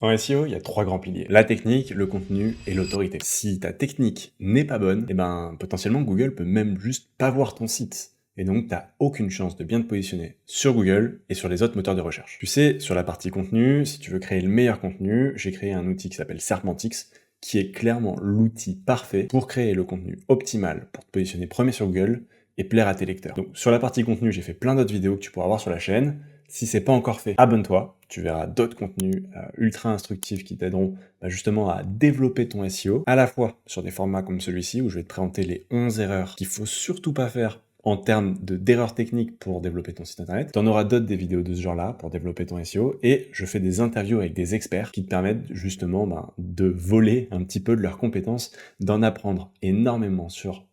En SEO, il y a 3 grands piliers: la technique, le contenu et l'autorité. Si ta technique n'est pas bonne, eh ben, potentiellement Google peut même juste pas voir ton site. Et donc, t'as aucune chance de bien te positionner sur Google et sur les autres moteurs de recherche. Tu sais, sur la partie contenu, si tu veux créer le meilleur contenu, j'ai créé un outil qui s'appelle Serpentix, qui est clairement l'outil parfait pour créer le contenu optimal pour te positionner premier sur Google et plaire à tes lecteurs. Donc, sur la partie contenu, j'ai fait plein d'autres vidéos que tu pourras voir sur la chaîne. Si c'est pas encore fait, abonne-toi, tu verras d'autres contenus ultra instructifs qui t'aideront justement à développer ton SEO, à la fois sur des formats comme celui-ci où je vais te présenter les 11 erreurs qu'il faut surtout pas faire en termes d'erreurs techniques pour développer ton site internet. Tu en auras d'autres des vidéos de ce genre-là pour développer ton SEO, et je fais des interviews avec des experts qui te permettent justement de voler un petit peu de leurs compétences, d'en apprendre énormément sur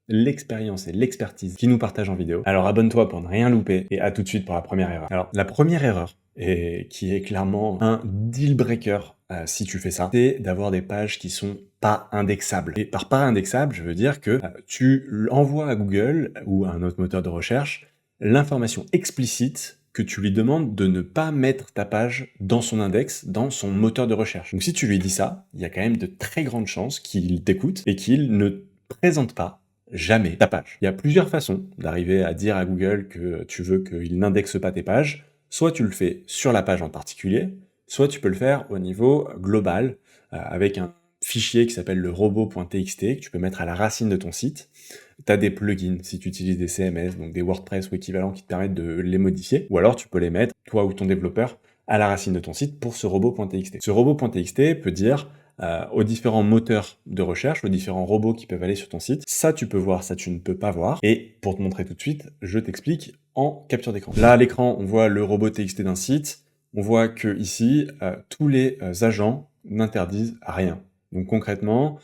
l'expérience et l'expertise qu'ils nous partagent en vidéo. Alors abonne-toi pour ne rien louper, et à tout de suite pour la première erreur. Alors la première erreur, et qui est clairement un deal breaker si tu fais ça, c'est d'avoir des pages qui sont pas indexables. Et par pas indexable, je veux dire que tu envoies à Google ou à un autre moteur de recherche l'information explicite que tu lui demandes de ne pas mettre ta page dans son index, dans son moteur de recherche. Donc si tu lui dis ça, il y a quand même de très grandes chances qu'il t'écoute et qu'il ne présente pas jamais ta page. Il y a plusieurs façons d'arriver à dire à Google que tu veux qu'il n'indexe pas tes pages. Soit tu le fais sur la page en particulier, soit tu peux le faire au niveau global, avec un fichier qui s'appelle le robot.txt, que tu peux mettre à la racine de ton site. Tu as des plugins, si tu utilises des CMS, donc des WordPress ou équivalents, qui te permettent de les modifier, ou alors tu peux les mettre, toi ou ton développeur, à la racine de ton site pour ce robot.txt. Ce robot.txt peut dire aux différents moteurs de recherche, aux différents robots qui peuvent aller sur ton site, ça tu peux voir, ça tu ne peux pas voir. Et pour te montrer tout de suite, je t'explique en capture d'écran. Là à l'écran, on voit le robot TXT d'un site, on voit que ici, tous les agents n'interdisent rien. Donc concrètement,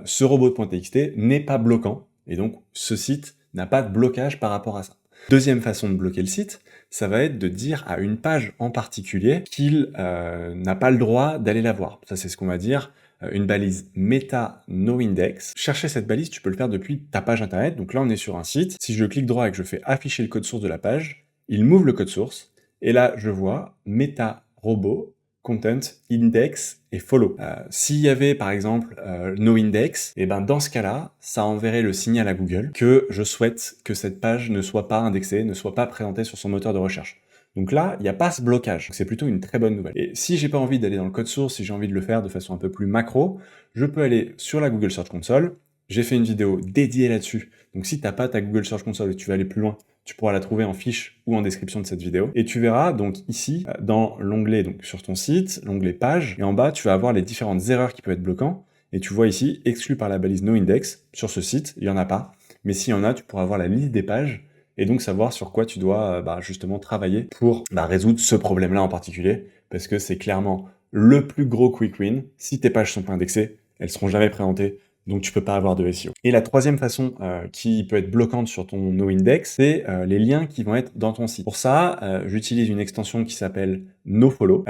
ce robot.txt n'est pas bloquant, et donc ce site n'a pas de blocage par rapport à ça. Deuxième façon de bloquer le site, ça va être de dire à une page en particulier qu'il n'a pas le droit d'aller la voir. Ça, c'est ce qu'on va dire une balise meta noindex. Chercher cette balise, tu peux le faire depuis ta page internet. Donc là, on est sur un site. Si je clique droit et que je fais afficher le code source de la page, il m'ouvre le code source. Et là, je vois meta robot content, index et follow. S'il y avait par exemple no index, et ben dans ce cas-là, ça enverrait le signal à Google que je souhaite que cette page ne soit pas indexée, ne soit pas présentée sur son moteur de recherche. Donc là, il n'y a pas ce blocage. C'est plutôt une très bonne nouvelle. Et si j'ai pas envie d'aller dans le code source, si j'ai envie de le faire de façon un peu plus macro, je peux aller sur la Google Search Console. J'ai fait une vidéo dédiée là-dessus. Donc si t'as pas ta Google Search Console et tu veux aller plus loin, tu pourras la trouver en fiche ou en description de cette vidéo. Et tu verras donc ici, dans l'onglet donc sur ton site, l'onglet page, et en bas, tu vas avoir les différentes erreurs qui peuvent être bloquantes. Et tu vois ici, exclu par la balise noindex, sur ce site, il y en a pas. Mais s'il y en a, tu pourras avoir la liste des pages et donc savoir sur quoi tu dois justement travailler pour résoudre ce problème-là en particulier, parce que c'est clairement le plus gros quick win. Si tes pages sont pas indexées, elles seront jamais présentées, donc tu peux pas avoir de SEO. Et la troisième façon qui peut être bloquante sur ton noindex, c'est les liens qui vont être dans ton site. Pour ça, j'utilise une extension qui s'appelle nofollow,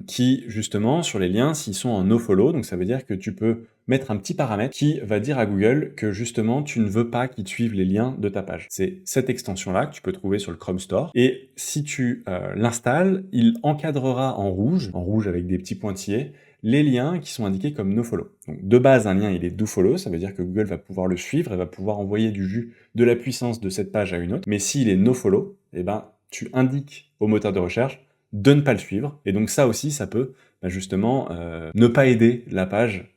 qui justement sur les liens, s'ils sont en nofollow, donc ça veut dire que tu peux mettre un petit paramètre qui va dire à Google que justement tu ne veux pas qu'ils te suivent les liens de ta page. C'est cette extension-là que tu peux trouver sur le Chrome Store, et si tu l'installes, il encadrera en rouge avec des petits pointillés, les liens qui sont indiqués comme nofollow. Donc de base, un lien il est dofollow, ça veut dire que Google va pouvoir le suivre et va pouvoir envoyer du jus, de la puissance de cette page à une autre. Mais s'il est nofollow, eh ben tu indiques au moteur de recherche de ne pas le suivre, et donc ça aussi, ça peut justement ne pas aider la page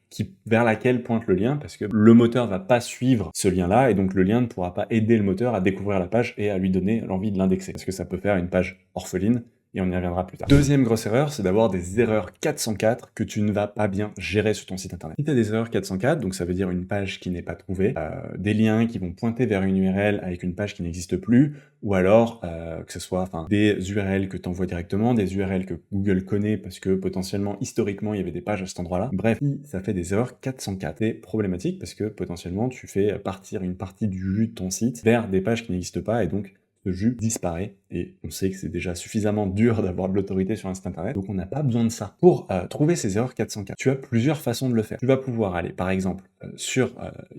vers laquelle pointe le lien, parce que le moteur va pas suivre ce lien-là, et donc le lien ne pourra pas aider le moteur à découvrir la page et à lui donner l'envie de l'indexer, parce que ça peut faire une page orpheline, et on y reviendra plus tard. Deuxième grosse erreur, c'est d'avoir des erreurs 404 que tu ne vas pas bien gérer sur ton site internet. Si tu as des erreurs 404, donc ça veut dire une page qui n'est pas trouvée, des liens qui vont pointer vers une URL avec une page qui n'existe plus, ou alors que ce soit des URL que tu envoies directement, des URL que Google connaît parce que potentiellement, historiquement, il y avait des pages à cet endroit-là. Bref, ça fait des erreurs 404. C'est problématique parce que potentiellement, tu fais partir une partie du jus de ton site vers des pages qui n'existent pas, et donc ce jus disparaît, et on sait que c'est déjà suffisamment dur d'avoir de l'autorité sur un site internet, donc on n'a pas besoin de ça. Pour trouver ces erreurs 404, tu as plusieurs façons de le faire. Tu vas pouvoir aller, par exemple, sur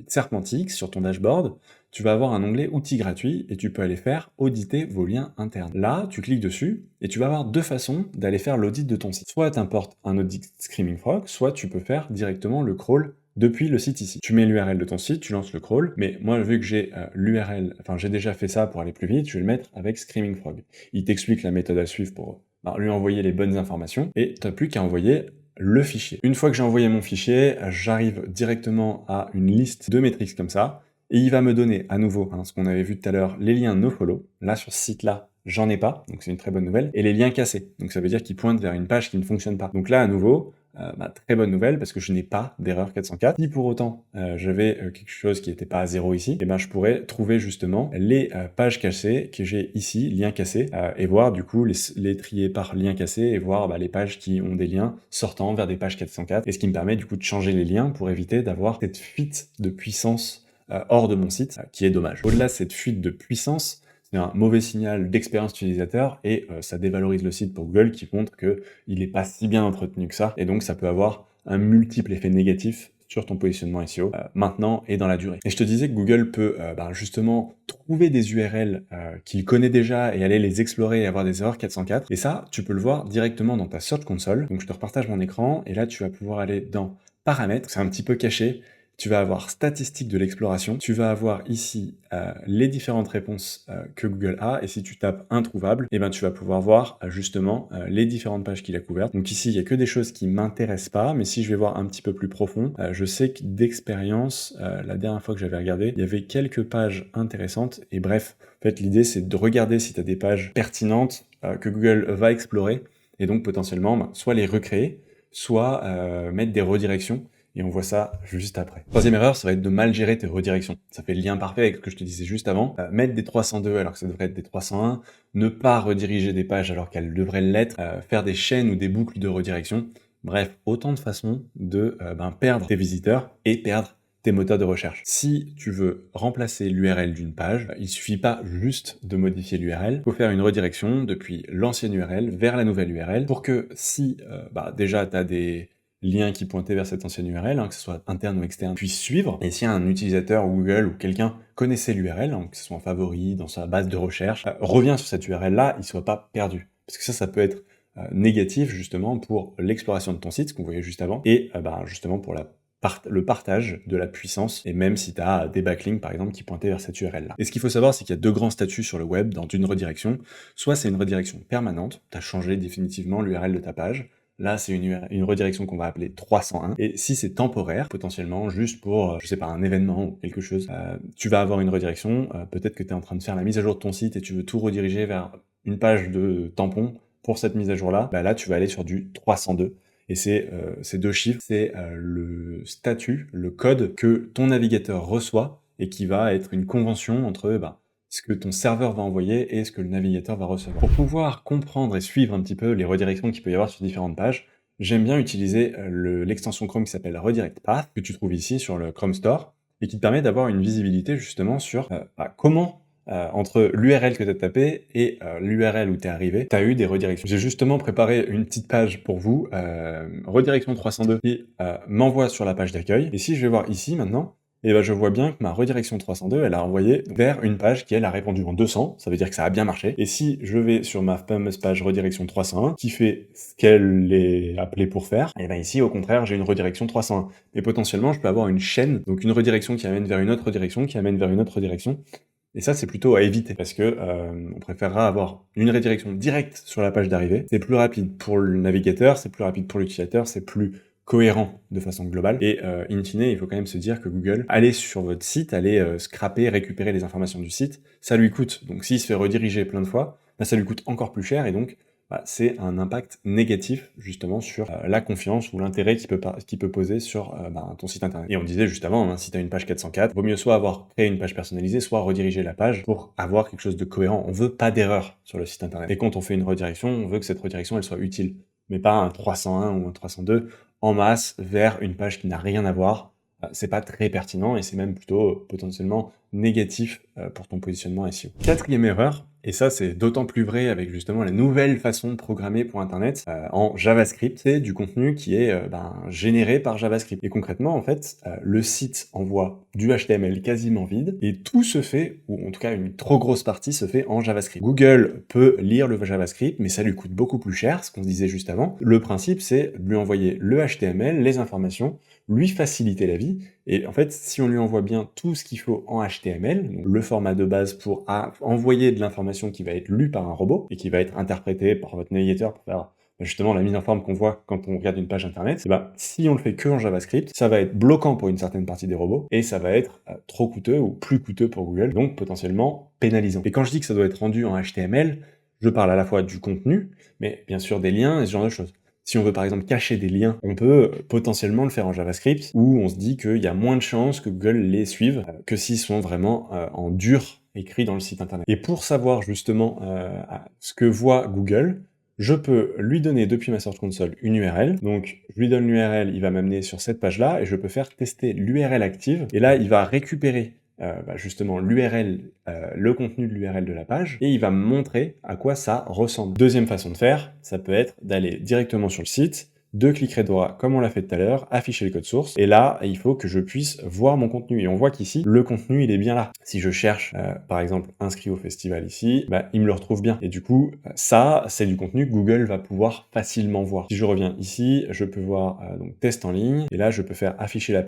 Serpentix, sur ton dashboard, tu vas avoir un onglet outils gratuits et tu peux aller faire auditer vos liens internes. Là, tu cliques dessus et tu vas avoir deux façons d'aller faire l'audit de ton site. Soit tu importes un audit Screaming Frog, soit tu peux faire directement le crawl depuis le site ici. Tu mets l'URL de ton site, tu lances le crawl, mais moi vu que j'ai l'URL, enfin j'ai déjà fait ça pour aller plus vite, je vais le mettre avec Screaming Frog. Il t'explique la méthode à suivre pour lui envoyer les bonnes informations et tu n'as plus qu'à envoyer le fichier. Une fois que j'ai envoyé mon fichier, j'arrive directement à une liste de métriques comme ça, et il va me donner à nouveau, ce qu'on avait vu tout à l'heure, les liens nofollow. Là, sur ce site-là, j'en ai pas, donc c'est une très bonne nouvelle, et les liens cassés. Donc ça veut dire qu'ils pointent vers une page qui ne fonctionne pas. Donc là, à nouveau, très bonne nouvelle, parce que je n'ai pas d'erreur 404. Si pour autant, j'avais quelque chose qui n'était pas à 0 ici, et je pourrais trouver justement les pages cassées que j'ai ici, liens cassés, et voir du coup les trier par liens cassés, et voir les pages qui ont des liens sortant vers des pages 404, et ce qui me permet du coup de changer les liens pour éviter d'avoir cette fuite de puissance hors de mon site, qui est dommage. Au-delà de cette fuite de puissance, c'est un mauvais signal d'expérience utilisateur et ça dévalorise le site pour Google qui montre qu'il n'est pas si bien entretenu que ça, et donc ça peut avoir un multiple effet négatif sur ton positionnement SEO maintenant et dans la durée. Et je te disais que Google peut justement trouver des URL qu'il connaît déjà et aller les explorer et avoir des erreurs 404, et ça, tu peux le voir directement dans ta Search Console. Donc je te repartage mon écran, et là tu vas pouvoir aller dans Paramètres, c'est un petit peu caché. Tu vas avoir statistiques de l'exploration, tu vas avoir ici les différentes réponses que Google a, et si tu tapes introuvable, tu vas pouvoir voir justement les différentes pages qu'il a couvertes. Donc ici, il n'y a que des choses qui m'intéressent pas, mais si je vais voir un petit peu plus profond, je sais que d'expérience, la dernière fois que j'avais regardé, il y avait quelques pages intéressantes, et bref, en fait, l'idée c'est de regarder si tu as des pages pertinentes que Google va explorer, et donc potentiellement soit les recréer, soit mettre des redirections. Et on voit ça juste après. Troisième erreur, ça va être de mal gérer tes redirections. Ça fait le lien parfait avec ce que je te disais juste avant. Mettre des 302 alors que ça devrait être des 301, ne pas rediriger des pages alors qu'elles devraient l'être, faire des chaînes ou des boucles de redirection. Bref, autant de façons de perdre tes visiteurs et perdre tes moteurs de recherche. Si tu veux remplacer l'URL d'une page, il suffit pas juste de modifier l'URL, il faut faire une redirection depuis l'ancienne URL vers la nouvelle URL pour que si déjà tu as des liens qui pointaient vers cette ancienne URL, que ce soit interne ou externe, puisse suivre. Et si un utilisateur Google ou quelqu'un connaissait l'URL, que ce soit en favori, dans sa base de recherche, revient sur cette URL-là, il soit pas perdu. Parce que ça peut être négatif justement pour l'exploration de ton site, ce qu'on voyait juste avant, et justement pour le partage de la puissance, et même si tu as des backlinks par exemple qui pointaient vers cette URL-là. Et ce qu'il faut savoir, c'est qu'il y a deux grands statuts sur le web dans une redirection. Soit c'est une redirection permanente, tu as changé définitivement l'URL de ta page. Là, c'est une redirection qu'on va appeler 301. Et si c'est temporaire, potentiellement, juste pour, je sais pas, un événement ou quelque chose, tu vas avoir une redirection. Peut-être que tu es en train de faire la mise à jour de ton site et tu veux tout rediriger vers une page de tampon pour cette mise à jour-là. Là, tu vas aller sur du 302. Et c'est ces deux chiffres, c'est le statut, le code que ton navigateur reçoit et qui va être une convention entre ce que ton serveur va envoyer et ce que le navigateur va recevoir. Pour pouvoir comprendre et suivre un petit peu les redirections qu'il peut y avoir sur différentes pages, j'aime bien utiliser l'extension Chrome qui s'appelle Redirect Path, que tu trouves ici sur le Chrome Store, et qui te permet d'avoir une visibilité justement sur comment, entre l'URL que tu as tapé et l'URL où tu es arrivé, tu as eu des redirections. J'ai justement préparé une petite page pour vous, redirection 302, qui m'envoie sur la page d'accueil, et si je vais voir ici maintenant, et je vois bien que ma redirection 302, elle a envoyé vers une page qui, elle, a répondu en 200, ça veut dire que ça a bien marché. Et si je vais sur ma fameuse page redirection 301, qui fait ce qu'elle est appelée pour faire, et ici, au contraire, j'ai une redirection 301. Et potentiellement, je peux avoir une chaîne, donc une redirection qui amène vers une autre redirection, qui amène vers une autre redirection. Et ça, c'est plutôt à éviter, parce que on préférera avoir une redirection directe sur la page d'arrivée. C'est plus rapide pour le navigateur, c'est plus rapide pour l'utilisateur, c'est plus cohérent de façon globale, et in fine, il faut quand même se dire que Google, aller sur votre site, aller scraper, récupérer les informations du site, ça lui coûte. Donc s'il se fait rediriger plein de fois, ça lui coûte encore plus cher, et donc c'est un impact négatif justement sur la confiance ou l'intérêt qu'il peut poser sur ton site internet. Et on disait juste avant, si tu as une page 404, vaut mieux soit avoir créé une page personnalisée, soit rediriger la page pour avoir quelque chose de cohérent. On veut pas d'erreur sur le site internet. Et quand on fait une redirection, on veut que cette redirection elle soit utile, mais pas un 301 ou un 302 en masse vers une page qui n'a rien à voir. C'est pas très pertinent, et c'est même plutôt potentiellement négatif pour ton positionnement SEO. Quatrième erreur, et ça c'est d'autant plus vrai avec justement la nouvelle façon de programmer pour Internet en JavaScript, c'est du contenu qui est généré par JavaScript. Et concrètement, en fait, le site envoie du HTML quasiment vide et tout se fait, ou en tout cas une trop grosse partie se fait en JavaScript. Google peut lire le JavaScript, mais ça lui coûte beaucoup plus cher, ce qu'on se disait juste avant. Le principe, c'est de lui envoyer le HTML, les informations, lui faciliter la vie. Et en fait, si on lui envoie bien tout ce qu'il faut en HTML, donc le format de base pour envoyer de l'information qui va être lue par un robot et qui va être interprétée par votre navigateur pour faire justement la mise en forme qu'on voit quand on regarde une page internet, et si on le fait que en JavaScript, ça va être bloquant pour une certaine partie des robots et ça va être trop coûteux ou plus coûteux pour Google, donc potentiellement pénalisant. Et quand je dis que ça doit être rendu en HTML, je parle à la fois du contenu, mais bien sûr des liens et ce genre de choses. Si on veut par exemple cacher des liens, on peut potentiellement le faire en JavaScript, où on se dit qu'il y a moins de chances que Google les suive que s'ils sont vraiment en dur écrits dans le site internet. Et pour savoir justement ce que voit Google, je peux lui donner depuis ma Search Console une URL. Donc je lui donne l'URL, il va m'amener sur cette page-là, et je peux faire tester l'URL active. Et là, il va récupérer justement l'URL, le contenu de l'URL de la page, et il va me montrer à quoi ça ressemble. Deuxième façon de faire, ça peut être d'aller directement sur le site, de cliquer droit comme on l'a fait tout à l'heure, afficher le code source, et là, il faut que je puisse voir mon contenu. Et on voit qu'ici, le contenu, il est bien là. Si je cherche, par exemple, inscrit au festival ici, il me le retrouve bien. Et du coup, ça, c'est du contenu que Google va pouvoir facilement voir. Si je reviens ici, je peux voir donc test en ligne, et là, je peux faire afficher la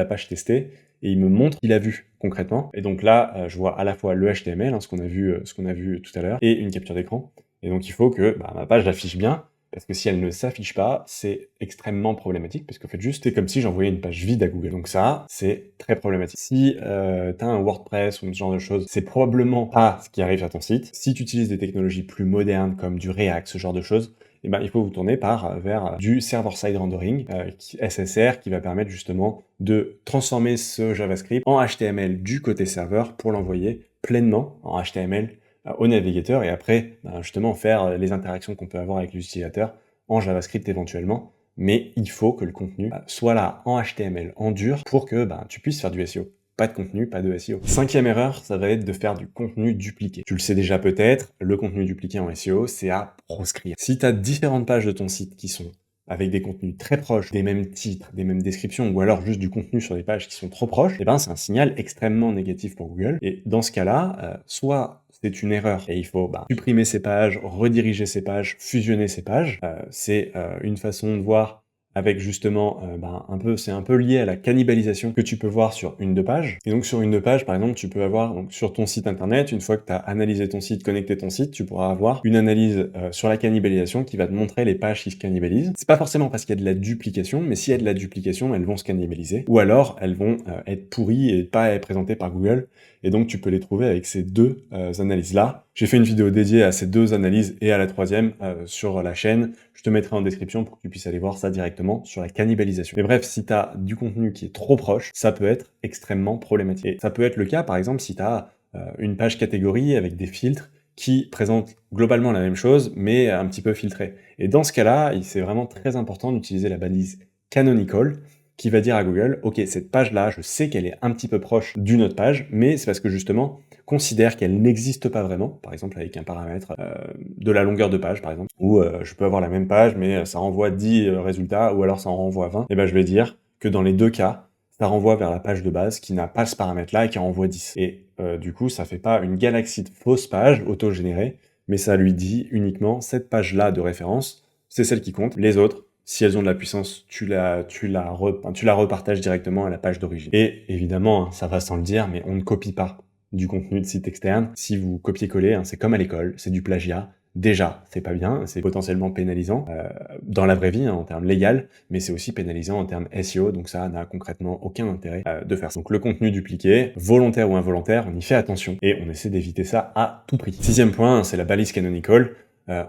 page testée, et il me montre qu'il a vu concrètement. Et donc là, je vois à la fois le HTML, ce qu'on a vu tout à l'heure, et une capture d'écran. Et donc il faut que ma page l'affiche bien, parce que si elle ne s'affiche pas, c'est extrêmement problématique, parce qu'en fait, juste, c'est comme si j'envoyais une page vide à Google. Donc ça, c'est très problématique. Si t'as un WordPress ou ce genre de choses, c'est probablement pas ce qui arrive à ton site. Si tu utilises des technologies plus modernes, comme du React, ce genre de choses, il faut vous tourner vers du server-side rendering, SSR, qui va permettre justement de transformer ce JavaScript en HTML du côté serveur pour l'envoyer pleinement en HTML au navigateur, et après justement faire les interactions qu'on peut avoir avec les utilisateurs en JavaScript éventuellement, mais il faut que le contenu soit là en HTML, en dur, pour que tu puisses faire du SEO. Pas de contenu, pas de SEO. Cinquième erreur, ça va être de faire du contenu dupliqué. Tu le sais déjà peut-être, le contenu dupliqué en SEO, c'est à proscrire. Si tu as différentes pages de ton site qui sont avec des contenus très proches, des mêmes titres, des mêmes descriptions, ou alors juste du contenu sur des pages qui sont trop proches, c'est un signal extrêmement négatif pour Google. Et dans ce cas-là, soit c'est une erreur et il faut supprimer ces pages, rediriger ces pages, fusionner ces pages. C'est une façon de voir avec justement c'est un peu lié à la cannibalisation que tu peux voir sur une de page. Et donc sur une de page, par exemple, tu peux avoir sur ton site internet, une fois que tu as analysé ton site, connecté ton site, tu pourras avoir une analyse sur la cannibalisation qui va te montrer les pages qui se cannibalisent. C'est pas forcément parce qu'il y a de la duplication, mais s'il y a de la duplication, elles vont se cannibaliser, ou alors elles vont être pourries et pas être présentées par Google. Et donc tu peux les trouver avec ces deux analyses-là. J'ai fait une vidéo dédiée à ces deux analyses et à la troisième sur la chaîne. Je te mettrai en description pour que tu puisses aller voir ça directement sur la cannibalisation. Mais bref, si tu as du contenu qui est trop proche, ça peut être extrêmement problématique. Et ça peut être le cas, par exemple, si tu as une page catégorie avec des filtres qui présentent globalement la même chose, mais un petit peu filtré. Et dans ce cas-là, c'est vraiment très important d'utiliser la balise canonical, qui va dire à Google, ok, cette page-là, je sais qu'elle est un petit peu proche d'une autre page, mais c'est parce que justement, considère qu'elle n'existe pas vraiment, par exemple avec un paramètre de la longueur de page, par exemple, où je peux avoir la même page, mais ça renvoie 10 résultats, ou alors ça en renvoie 20, et je vais dire que dans les deux cas, ça renvoie vers la page de base qui n'a pas ce paramètre-là et qui en renvoie 10. Et du coup, ça fait pas une galaxie de fausses pages auto-générées, mais ça lui dit uniquement cette page-là de référence, c'est celle qui compte, les autres, si elles ont de la puissance, tu la repartages directement à la page d'origine. Et évidemment, ça va sans le dire, mais on ne copie pas du contenu de site externe. Si vous copiez-collez, c'est comme à l'école, c'est du plagiat. Déjà, c'est pas bien, c'est potentiellement pénalisant dans la vraie vie en termes légal, mais c'est aussi pénalisant en termes SEO, donc ça n'a concrètement aucun intérêt de faire ça. Donc le contenu dupliqué, volontaire ou involontaire, on y fait attention et on essaie d'éviter ça à tout prix. Sixième point, c'est la balise canonical.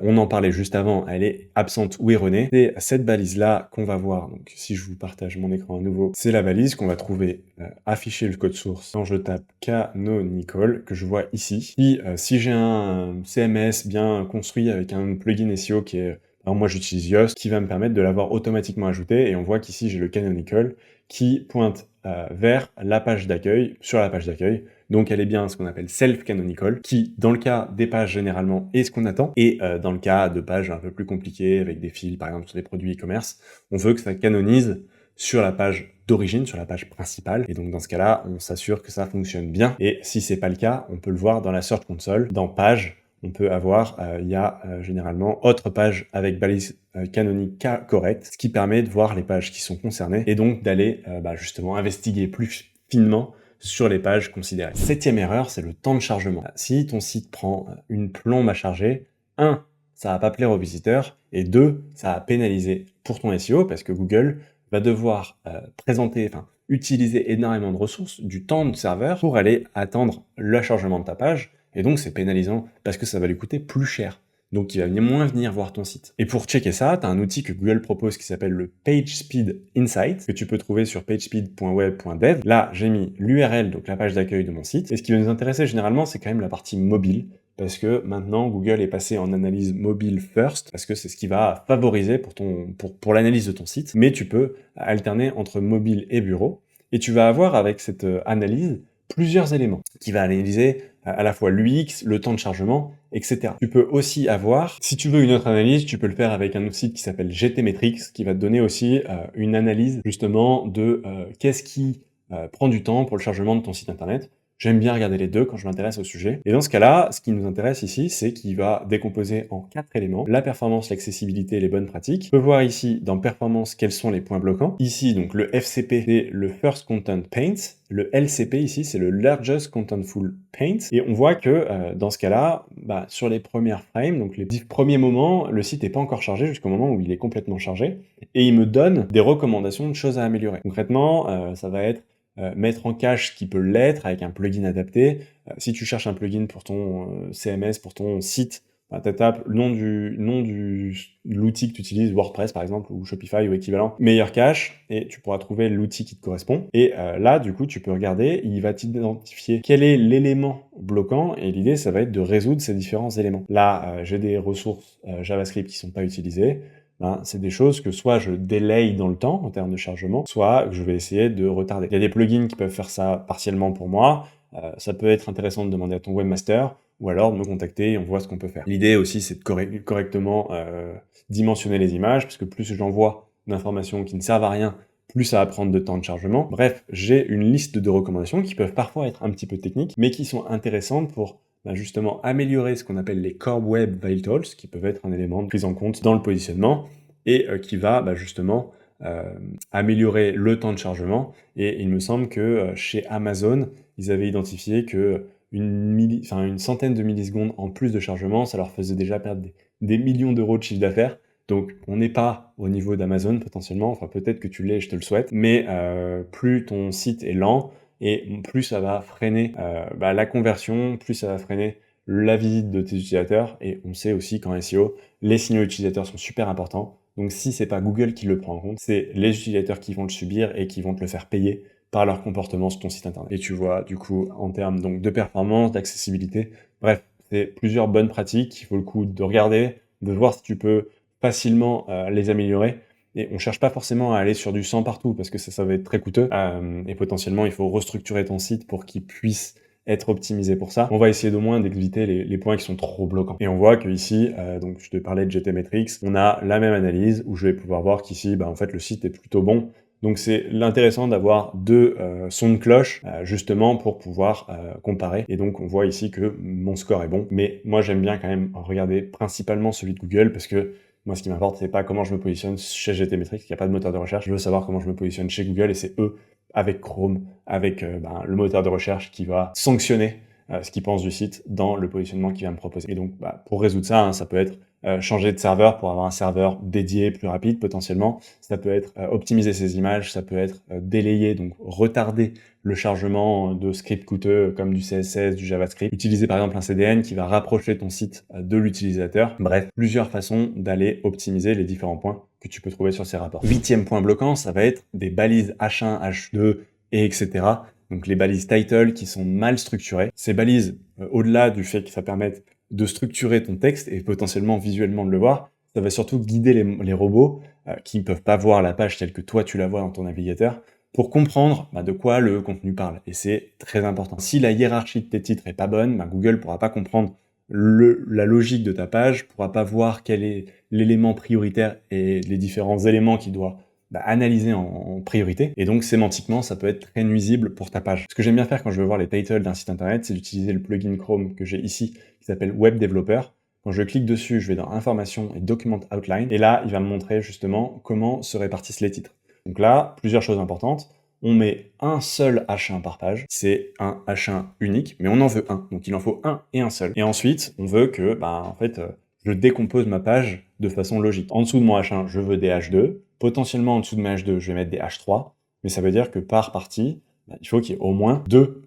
On en parlait juste avant, elle est absente ou erronée. C'est cette balise-là qu'on va voir. Donc, si je vous partage mon écran à nouveau, c'est la balise qu'on va trouver afficher le code source quand je tape canonical, que je vois ici. Si j'ai un CMS bien construit avec un plugin SEO qui est... Alors moi, j'utilise Yoast, qui va me permettre de l'avoir automatiquement ajouté. Et on voit qu'ici, j'ai le canonical qui pointe vers la page d'accueil, sur la page d'accueil, Donc elle est bien ce qu'on appelle self-canonical, qui dans le cas des pages généralement est ce qu'on attend, et dans le cas de pages un peu plus compliquées, avec des fils par exemple sur des produits e-commerce, on veut que ça canonise sur la page d'origine, sur la page principale, et donc dans ce cas-là, on s'assure que ça fonctionne bien, et si c'est pas le cas, on peut le voir dans la Search Console, dans Pages, on peut avoir, il y a généralement autre page avec balise canonique correcte, ce qui permet de voir les pages qui sont concernées, et donc d'aller justement investiguer plus finement sur les pages considérées. Septième erreur, c'est le temps de chargement. Si ton site prend une plombe à charger, 1, ça va pas plaire aux visiteurs, et 2, ça va pénaliser pour ton SEO, parce que Google va devoir utiliser énormément de ressources, du temps de serveur, pour aller attendre le chargement de ta page, et donc c'est pénalisant, parce que ça va lui coûter plus cher. Donc il va moins venir voir ton site. Et pour checker ça, tu as un outil que Google propose qui s'appelle le PageSpeed Insight, que tu peux trouver sur pagespeed.web.dev. Là, j'ai mis l'URL, donc la page d'accueil de mon site. Et ce qui va nous intéresser généralement, c'est quand même la partie mobile, parce que maintenant, Google est passé en analyse mobile first, parce que c'est ce qui va favoriser pour l'analyse de ton site. Mais tu peux alterner entre mobile et bureau, et tu vas avoir avec cette analyse plusieurs éléments qui va analyser à la fois l'UX, le temps de chargement, etc. Tu peux aussi avoir, si tu veux une autre analyse, tu peux le faire avec un outil qui s'appelle GTmetrix, qui va te donner aussi une analyse justement de qu'est-ce qui prend du temps pour le chargement de ton site internet. J'aime bien regarder les deux quand je m'intéresse au sujet. Et dans ce cas-là, ce qui nous intéresse ici, c'est qu'il va décomposer en 4 éléments. La performance, l'accessibilité et les bonnes pratiques. On peut voir ici, dans performance, quels sont les points bloquants. Ici, donc, le FCP, c'est le First Content Paint. Le LCP, ici, c'est le Largest Contentful Paint. Et on voit que, dans ce cas-là, sur les premières frames, donc les 10 premiers moments, le site n'est pas encore chargé jusqu'au moment où il est complètement chargé. Et il me donne des recommandations de choses à améliorer. Concrètement, ça va être mettre en cache ce qui peut l'être avec un plugin adapté. Si tu cherches un plugin pour ton CMS, pour ton site, tu tapes le nom de l'outil que tu utilises, WordPress par exemple, ou Shopify ou équivalent, meilleur cache, et tu pourras trouver l'outil qui te correspond. Et là, du coup, tu peux regarder, il va t'identifier quel est l'élément bloquant, et l'idée, ça va être de résoudre ces différents éléments. Là, j'ai des ressources JavaScript qui sont pas utilisées. C'est des choses que soit je délaye dans le temps en termes de chargement, soit que je vais essayer de retarder. Il y a des plugins qui peuvent faire ça partiellement pour moi. Ça peut être intéressant de demander à ton webmaster ou alors de me contacter et on voit ce qu'on peut faire. L'idée aussi, c'est de correctement dimensionner les images, parce que plus j'envoie d'informations qui ne servent à rien, plus ça va prendre de temps de chargement. Bref, j'ai une liste de recommandations qui peuvent parfois être un petit peu techniques, mais qui sont intéressantes pour justement améliorer ce qu'on appelle les Core Web Vitals, qui peuvent être un élément de prise en compte dans le positionnement, et qui va justement améliorer le temps de chargement. Et il me semble que chez Amazon, ils avaient identifié que une centaine de millisecondes en plus de chargement, ça leur faisait déjà perdre des millions d'euros de chiffre d'affaires. Donc on n'est pas au niveau d'Amazon potentiellement, enfin peut-être que tu l'es, je te le souhaite, mais plus ton site est lent, et plus ça va freiner la conversion, plus ça va freiner la visite de tes utilisateurs. Et on sait aussi qu'en SEO, les signaux utilisateurs sont super importants. Donc si c'est pas Google qui le prend en compte, c'est les utilisateurs qui vont le subir et qui vont te le faire payer par leur comportement sur ton site internet. Et tu vois, du coup, en termes donc de performance, d'accessibilité, bref, c'est plusieurs bonnes pratiques qu'il faut le coup de regarder, de voir si tu peux facilement les améliorer. Et on cherche pas forcément à aller sur du 100 partout, parce que ça va être très coûteux. Et potentiellement, il faut restructurer ton site pour qu'il puisse être optimisé pour ça. On va essayer d'au moins d'éviter les points qui sont trop bloquants. Et on voit que ici, donc je te parlais de GTmetrix, on a la même analyse où je vais pouvoir voir qu'ici, en fait, le site est plutôt bon. Donc c'est l'intéressant d'avoir deux sons de cloche, justement pour pouvoir comparer. Et donc on voit ici que mon score est bon. Mais moi j'aime bien quand même regarder principalement celui de Google, parce que moi, ce qui m'importe, c'est pas comment je me positionne chez GTmetrix, il n'y a pas de moteur de recherche. Je veux savoir comment je me positionne chez Google, et c'est eux, avec Chrome, avec le moteur de recherche, qui va sanctionner ce qu'ils pensent du site dans le positionnement qu'il va me proposer. Et donc, pour résoudre ça, ça peut être changer de serveur pour avoir un serveur dédié plus rapide potentiellement. Ça peut être optimiser ses images, ça peut être délayer, donc retarder le chargement de scripts coûteux comme du CSS, du JavaScript. Utiliser par exemple un CDN qui va rapprocher ton site de l'utilisateur. Bref, plusieurs façons d'aller optimiser les différents points que tu peux trouver sur ces rapports. 8e point bloquant, ça va être des balises H1, H2, et etc. Donc les balises title qui sont mal structurées. Ces balises, au-delà du fait que ça permette de structurer ton texte et potentiellement visuellement de le voir, ça va surtout guider les robots qui ne peuvent pas voir la page telle que toi tu la vois dans ton navigateur. pour comprendre de quoi le contenu parle. Et c'est très important. Si la hiérarchie de tes titres est pas bonne, Google pourra pas comprendre la logique de ta page, pourra pas voir quel est l'élément prioritaire et les différents éléments qu'il doit analyser en priorité. Et donc, sémantiquement, ça peut être très nuisible pour ta page. Ce que j'aime bien faire quand je veux voir les titles d'un site internet, c'est d'utiliser le plugin Chrome que j'ai ici, qui s'appelle Web Developer. Quand je clique dessus, je vais dans Informations et Document Outline, et là, il va me montrer justement comment se répartissent les titres. Donc là, plusieurs choses importantes. On met un seul H1 par page, c'est un H1 unique, mais on en veut un, donc il en faut un et un seul. Et ensuite, on veut que, je décompose ma page de façon logique. En dessous de mon H1, je veux des H2, potentiellement en dessous de mes H2, je vais mettre des H3, mais ça veut dire que par partie, il faut qu'il y ait au moins deux.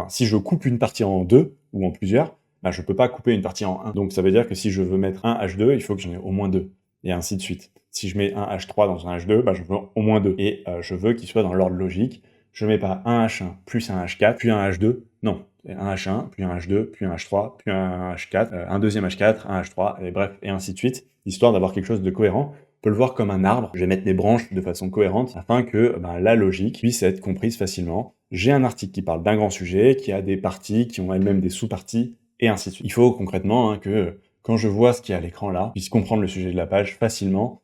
Si je coupe une partie en deux, ou en plusieurs, je peux pas couper une partie en un. Donc ça veut dire que si je veux mettre un H2, il faut que j'en ai au moins deux, et ainsi de suite. Si je mets un H3 dans un H2, je veux au moins 2. Et je veux qu'il soit dans l'ordre logique. Je mets pas un H1 plus un H4, puis un H2. Non. Un H1, puis un H2, puis un H3, puis un H4, un deuxième H4, un H3, et bref, et ainsi de suite, histoire d'avoir quelque chose de cohérent. On peut le voir comme un arbre. Je vais mettre mes branches de façon cohérente afin que la logique puisse être comprise facilement. J'ai un article qui parle d'un grand sujet, qui a des parties, qui ont elles-mêmes des sous-parties, et ainsi de suite. Il faut concrètement que quand je vois ce qu'il y a à l'écran là, je puisse comprendre le sujet de la page facilement,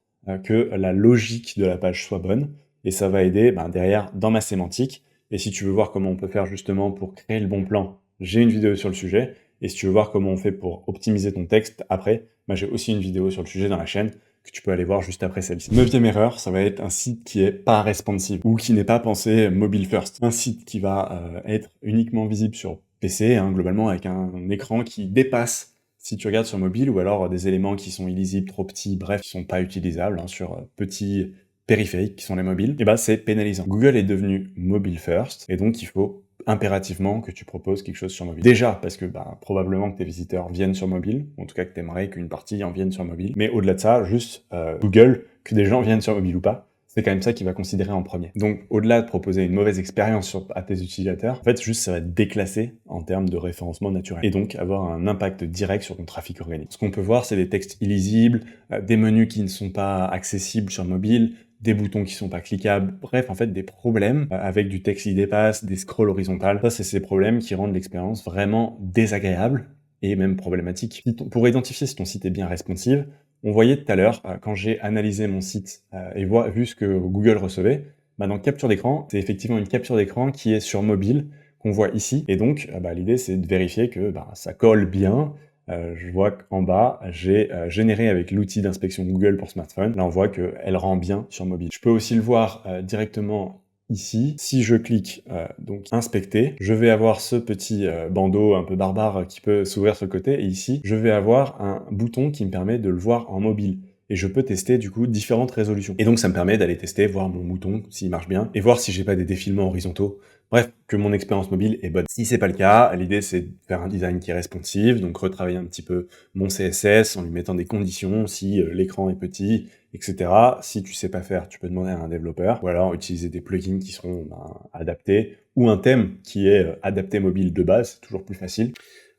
que la logique de la page soit bonne, et ça va aider derrière dans ma sémantique. Et si tu veux voir comment on peut faire justement pour créer le bon plan, j'ai une vidéo sur le sujet, et si tu veux voir comment on fait pour optimiser ton texte après, j'ai aussi une vidéo sur le sujet dans la chaîne, que tu peux aller voir juste après celle-ci. 9e erreur, ça va être un site qui est pas responsive, ou qui n'est pas pensé mobile first. Un site qui va être uniquement visible sur PC, globalement avec un écran qui dépasse si tu regardes sur mobile, ou alors des éléments qui sont illisibles, trop petits, bref, qui sont pas utilisables sur petits périphériques qui sont les mobiles, et c'est pénalisant. Google est devenu mobile first, et donc il faut impérativement que tu proposes quelque chose sur mobile. Déjà, parce que probablement que tes visiteurs viennent sur mobile, ou en tout cas que tu aimerais qu'une partie en vienne sur mobile, mais au-delà de ça, juste Google, que des gens viennent sur mobile ou pas, c'est quand même ça qu'il va considérer en premier. Donc, au-delà de proposer une mauvaise expérience à tes utilisateurs, en fait, juste ça va être déclassé en termes de référencement naturel. Et donc, avoir un impact direct sur ton trafic organique. Ce qu'on peut voir, c'est des textes illisibles, des menus qui ne sont pas accessibles sur mobile, des boutons qui sont pas cliquables, bref, en fait, des problèmes avec du texte qui dépasse, des scrolls horizontales. Ça, c'est ces problèmes qui rendent l'expérience vraiment désagréable et même problématique. Pour identifier si ton site est bien responsive, on voyait tout à l'heure, quand j'ai analysé mon site et vu ce que Google recevait, dans capture d'écran, c'est effectivement une capture d'écran qui est sur mobile, qu'on voit ici. Et donc, l'idée, c'est de vérifier que ça colle bien. Je vois qu'en bas, j'ai généré avec l'outil d'inspection Google pour smartphone. Là, on voit qu'elle rend bien sur mobile. Je peux aussi le voir directement ici. Si je clique donc inspecter, je vais avoir ce petit bandeau un peu barbare qui peut s'ouvrir sur le côté, et ici je vais avoir un bouton qui me permet de le voir en mobile. Et je peux tester du coup différentes résolutions. Et donc ça me permet d'aller tester, voir mon mouton s'il marche bien, et voir si j'ai pas des défilements horizontaux. Bref, que mon expérience mobile est bonne. Si c'est pas le cas, l'idée c'est de faire un design qui est responsive, donc retravailler un petit peu mon CSS en lui mettant des conditions, si l'écran est petit, etc. Si tu sais pas faire, tu peux demander à un développeur, ou alors utiliser des plugins qui seront adaptés, ou un thème qui est adapté mobile de base, c'est toujours plus facile.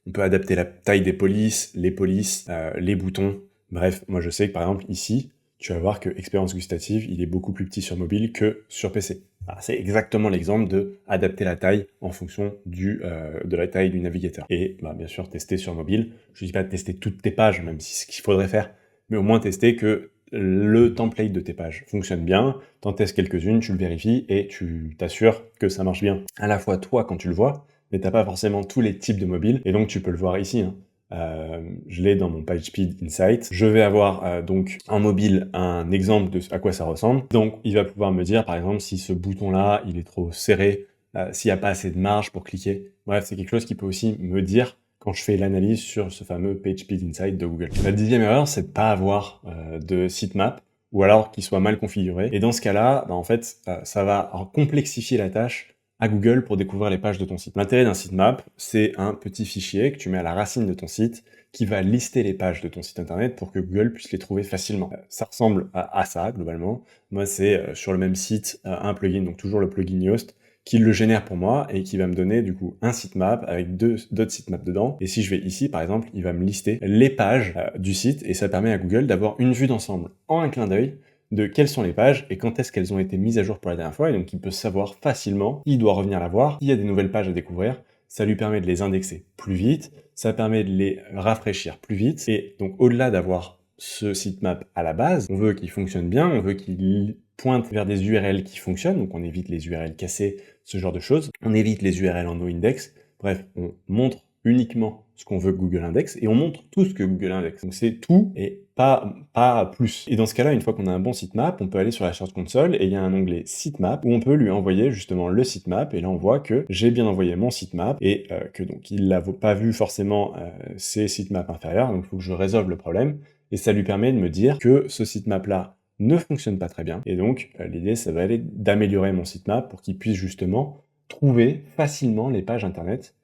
On peut adapter la taille des polices, les boutons. Bref, moi je sais que par exemple ici, tu vas voir que expérience gustative, il est beaucoup plus petit sur mobile que sur PC. C'est exactement l'exemple de adapter la taille en fonction de la taille du navigateur. Et bien sûr, tester sur mobile. Je dis pas de tester toutes tes pages, même si c'est ce qu'il faudrait faire, mais au moins tester que le template de tes pages fonctionne bien, t'en testes quelques-unes, tu le vérifies et tu t'assures que ça marche bien. À la fois toi quand tu le vois, mais t'as pas forcément tous les types de mobiles, et donc tu peux le voir ici. Je l'ai dans mon PageSpeed Insight. Je vais avoir donc en mobile un exemple de à quoi ça ressemble. Donc il va pouvoir me dire par exemple si ce bouton-là il est trop serré, s'il n'y a pas assez de marge pour cliquer. Bref, c'est quelque chose qui peut aussi me dire quand je fais l'analyse sur ce fameux PageSpeed Insight de Google. La 10e erreur, c'est de pas avoir de sitemap, ou alors qu'il soit mal configuré. Et dans ce cas-là, en fait, ça va complexifier la tâche à Google pour découvrir les pages de ton site. L'intérêt d'un sitemap, c'est un petit fichier que tu mets à la racine de ton site qui va lister les pages de ton site internet pour que Google puisse les trouver facilement. Ça ressemble à ça, globalement. Moi, c'est sur le même site, un plugin, donc toujours le plugin Yoast, qui le génère pour moi et qui va me donner du coup un sitemap avec d'autres sitemaps dedans. Et si je vais ici, par exemple, il va me lister les pages du site et ça permet à Google d'avoir une vue d'ensemble en un clin d'œil de quelles sont les pages et quand est-ce qu'elles ont été mises à jour pour la dernière fois, et donc il peut savoir facilement qui doit revenir la voir, s'il y a des nouvelles pages à découvrir. Ça lui permet de les indexer plus vite, ça permet de les rafraîchir plus vite, et donc au-delà d'avoir ce sitemap à la base, on veut qu'il fonctionne bien, on veut qu'il pointe vers des URL qui fonctionnent, donc on évite les URL cassées, ce genre de choses, on évite les URL en no-index, bref, on montre uniquement ce qu'on veut que Google indexe, et on montre tout ce que Google indexe. Donc c'est tout et pas plus. Et dans ce cas-là, une fois qu'on a un bon sitemap, on peut aller sur la Search Console et il y a un onglet sitemap où on peut lui envoyer justement le sitemap, et là on voit que j'ai bien envoyé mon sitemap et que donc il l'a pas vu forcément ces sitemaps inférieurs, donc il faut que je résolve le problème, et ça lui permet de me dire que ce sitemap-là ne fonctionne pas très bien, et donc l'idée ça va aller d'améliorer mon sitemap pour qu'il puisse justement trouver facilement les pages internet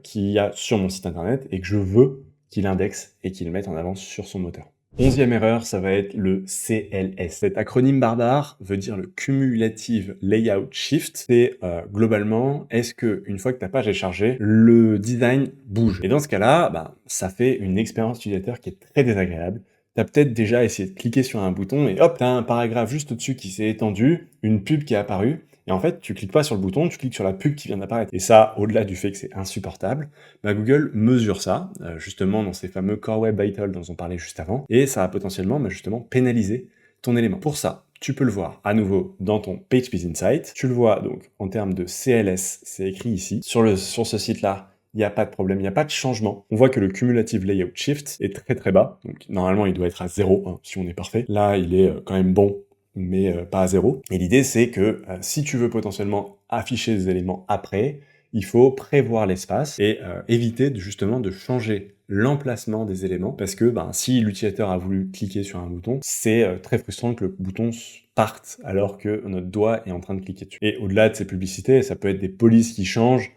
qu'il y a sur mon site internet et que je veux qu'il indexe et qu'il mette en avant sur son moteur. 11e erreur, ça va être le CLS. Cet acronyme barbare veut dire le Cumulative Layout Shift. C'est globalement, est-ce que une fois que ta page est chargée, le design bouge? Et dans ce cas-là, ça fait une expérience utilisateur qui est très désagréable. T'as peut-être déjà essayé de cliquer sur un bouton et hop, t'as un paragraphe juste au-dessus qui s'est étendu, une pub qui est apparue, et en fait, tu cliques pas sur le bouton, tu cliques sur la pub qui vient d'apparaître. Et ça, au-delà du fait que c'est insupportable, Google mesure ça, justement dans ces fameux Core Web Vitals dont on parlait juste avant, et ça va potentiellement, justement, pénaliser ton élément. Pour ça, tu peux le voir à nouveau dans ton PageSpeed Insight. Tu le vois donc en termes de CLS, c'est écrit ici. Sur ce site-là, il n'y a pas de problème, il n'y a pas de changement. On voit que le Cumulative Layout Shift est très très bas, donc normalement il doit être à 0, hein, si on est parfait. Là, il est quand même bon, mais pas à 0. Et l'idée, c'est que si tu veux potentiellement afficher des éléments après, il faut prévoir l'espace et éviter justement de changer l'emplacement des éléments, parce que si l'utilisateur a voulu cliquer sur un bouton, c'est très frustrant que le bouton parte alors que notre doigt est en train de cliquer dessus. Et au-delà de ces publicités, ça peut être des polices qui changent.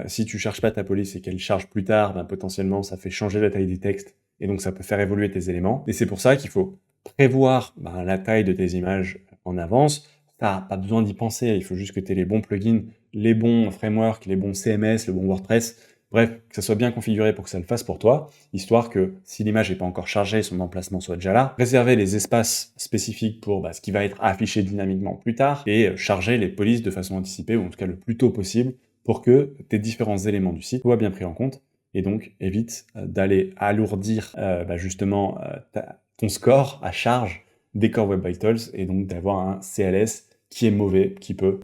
Si tu charges pas ta police et qu'elle charge plus tard, potentiellement ça fait changer la taille des textes, et donc ça peut faire évoluer tes éléments. Et c'est pour ça qu'il faut prévoir la taille de tes images en avance. T'as pas besoin d'y penser, il faut juste que tu aies les bons plugins, les bons frameworks, les bons CMS, le bon WordPress, bref, que ça soit bien configuré pour que ça le fasse pour toi, histoire que si l'image n'est pas encore chargée, son emplacement soit déjà là. Réserver les espaces spécifiques pour ce qui va être affiché dynamiquement plus tard, et charger les polices de façon anticipée, ou en tout cas le plus tôt possible, pour que tes différents éléments du site soient bien pris en compte, et donc évite d'aller alourdir justement ton score à charge des Core Web Vitals, et donc d'avoir un CLS qui est mauvais, qui peut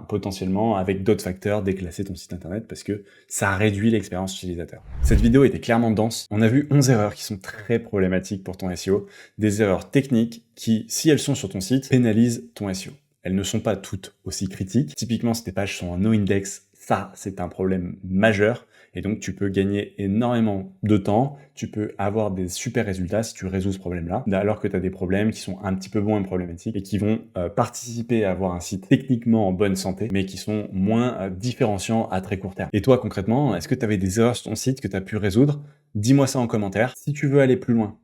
potentiellement, avec d'autres facteurs, déclasser ton site internet parce que ça réduit l'expérience utilisateur. Cette vidéo était clairement dense. On a vu 11 erreurs qui sont très problématiques pour ton SEO, des erreurs techniques qui, si elles sont sur ton site, pénalisent ton SEO. Elles ne sont pas toutes aussi critiques. Typiquement, si tes pages sont en no-index, ça, c'est un problème majeur. Et donc, tu peux gagner énormément de temps, tu peux avoir des super résultats si tu résous ce problème-là, alors que tu as des problèmes qui sont un petit peu moins problématiques et qui vont participer à avoir un site techniquement en bonne santé, mais qui sont moins différenciants à très court terme. Et toi, concrètement, est-ce que tu avais des erreurs sur ton site que tu as pu résoudre? Dis-moi ça en commentaire. Si tu veux aller plus loin,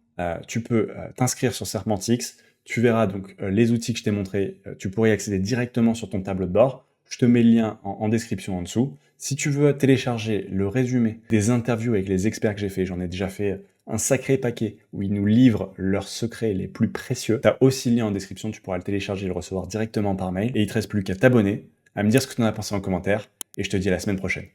tu peux t'inscrire sur Serpentix. Tu verras donc les outils que je t'ai montrés, tu pourrais y accéder directement sur ton tableau de bord. Je te mets le lien en description en dessous. Si tu veux télécharger le résumé des interviews avec les experts que j'ai fait, j'en ai déjà fait un sacré paquet où ils nous livrent leurs secrets les plus précieux. Tu as aussi le lien en description, tu pourras le télécharger et le recevoir directement par mail. Et il te reste plus qu'à t'abonner, à me dire ce que tu en as pensé en commentaire, et je te dis à la semaine prochaine.